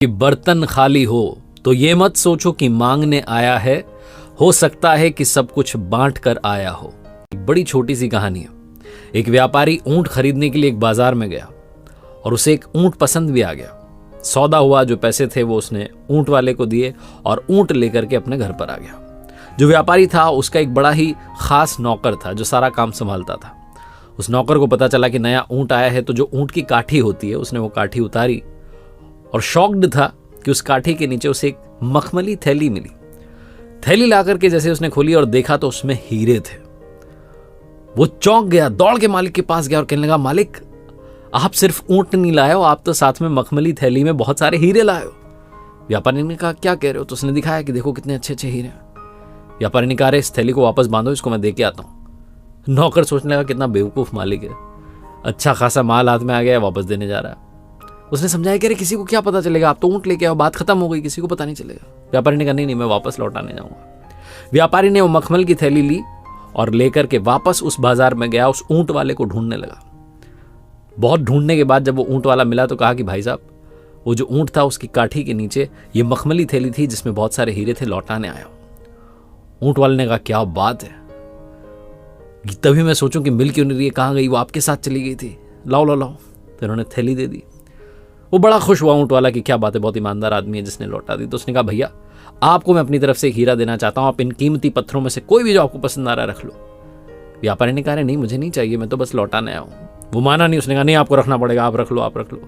कि बर्तन खाली हो तो ये मत सोचो कि मांगने आया है, हो सकता है कि सब कुछ बांट कर आया हो। एक बड़ी छोटी सी कहानी है। एक व्यापारी ऊंट खरीदने के लिए एक बाजार में गया और उसे एक ऊंट पसंद भी आ गया। सौदा हुआ, जो पैसे थे वो उसने ऊंट वाले को दिए और ऊंट लेकर के अपने घर पर आ गया। जो व्यापारी था उसका एक बड़ा ही खास नौकर था जो सारा काम संभालता था। उस नौकर को पता चला कि नया ऊंट आया है, तो जो ऊंट की काठी होती है उसने वो काठी उतारी और शॉक्ड था कि उस काठी के नीचे उसे एक मखमली थैली मिली। थैली ला करके जैसे उसने खोली और देखा तो उसमें हीरे थे। वो चौंक गया, दौड़ के मालिक के पास गया और कहने लगा, मालिक आप सिर्फ ऊंट नहीं लाए हो, आप तो साथ में मखमली थैली में बहुत सारे हीरे लाए हो। व्यापारी ने कहा, क्या कह रहे हो? तो उसने दिखाया कि देखो कितने अच्छे अच्छे हीरे हैं। व्यापारी ने कहा, इस थैली को वापस बांधो, इसको मैं दे के आता हूँ। नौकर सोचने लगा कितना बेवकूफ मालिक है, अच्छा खासा माल हाथ में आ गया, वापस देने जा रहा है। उसने समझाया कि अरे किसी को क्या पता चलेगा, आप तो ऊंट लेके आओ, बात खत्म हो गई, किसी को पता नहीं चलेगा। व्यापारी ने कहा, नहीं मैं वापस लौटाने जाऊंगा। व्यापारी ने वो मखमल की थैली ली और लेकर के वापस उस बाजार में गया, उस ऊंट वाले को ढूंढने लगा। बहुत ढूंढने के बाद जब वो ऊंट वाला मिला तो कहा कि भाई साहब, वो जो ऊंट था उसकी काठी के नीचे ये मखमली थैली थी जिसमें बहुत सारे हीरे थे, लौटाने आया हूं। ऊंट वाले ने कहा, क्या बात है, तभी मैं सोचूं कि मिल क्यों नहीं रही है, कहां गई, वो आपके साथ चली गई थी, लाओ लाओ लाओ। तो उन्होंने थैली दे दी। वो बड़ा खुश हुआ ऊंट वाला कि क्या बात है, बहुत ईमानदार आदमी है जिसने लौटा दी। तो उसने कहा, भैया आपको मैं अपनी तरफ से एक हीरा देना चाहता हूं, आप इन कीमती पत्थरों में से कोई भी जो आपको पसंद आ रहा है रख लो। व्यापारी ने कहा, नहीं मुझे नहीं चाहिए, मैं तो बस लौटाने आया हूं। वो माना नहीं, उसने कहा, नहीं आपको रखना पड़ेगा, आप रख लो आप रख लो।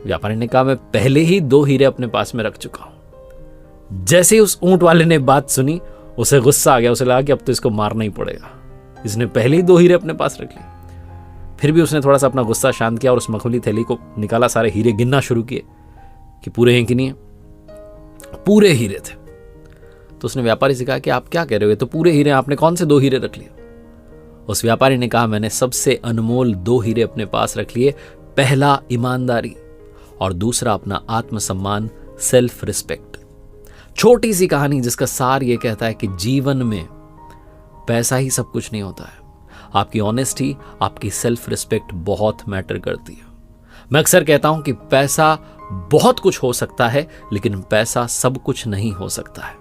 व्यापारी ने कहा, मैं पहले ही 2 हीरे अपने पास में रख चुका हूं। जैसे ही उस ऊंट वाले ने बात सुनी उसे गुस्सा आ गया, उसे लगा कि अब तो इसको मारना ही पड़ेगा, इसने पहले ही 2 हीरे अपने पास रख लिए। फिर भी उसने थोड़ा सा अपना गुस्सा शांत किया और उस मखमली थैली को निकाला, सारे हीरे गिनना शुरू किए कि पूरे हैं कि नहीं है। पूरे हीरे थे। तो उसने व्यापारी से कहा कि आप क्या कह रहे हो, तो पूरे हीरे, आपने कौन से 2 हीरे रख लिए? उस व्यापारी ने कहा, मैंने सबसे अनमोल 2 हीरे अपने पास रख लिए। पहला ईमानदारी और दूसरा अपना आत्मसम्मान, सेल्फ रिस्पेक्ट। छोटी सी कहानी जिसका सार यह कहता है कि जीवन में पैसा ही सब कुछ नहीं होता है, आपकी ऑनेस्टी, आपकी सेल्फ रिस्पेक्ट बहुत मैटर करती है। मैं अक्सर कहता हूं कि पैसा बहुत कुछ हो सकता है लेकिन पैसा सब कुछ नहीं हो सकता है।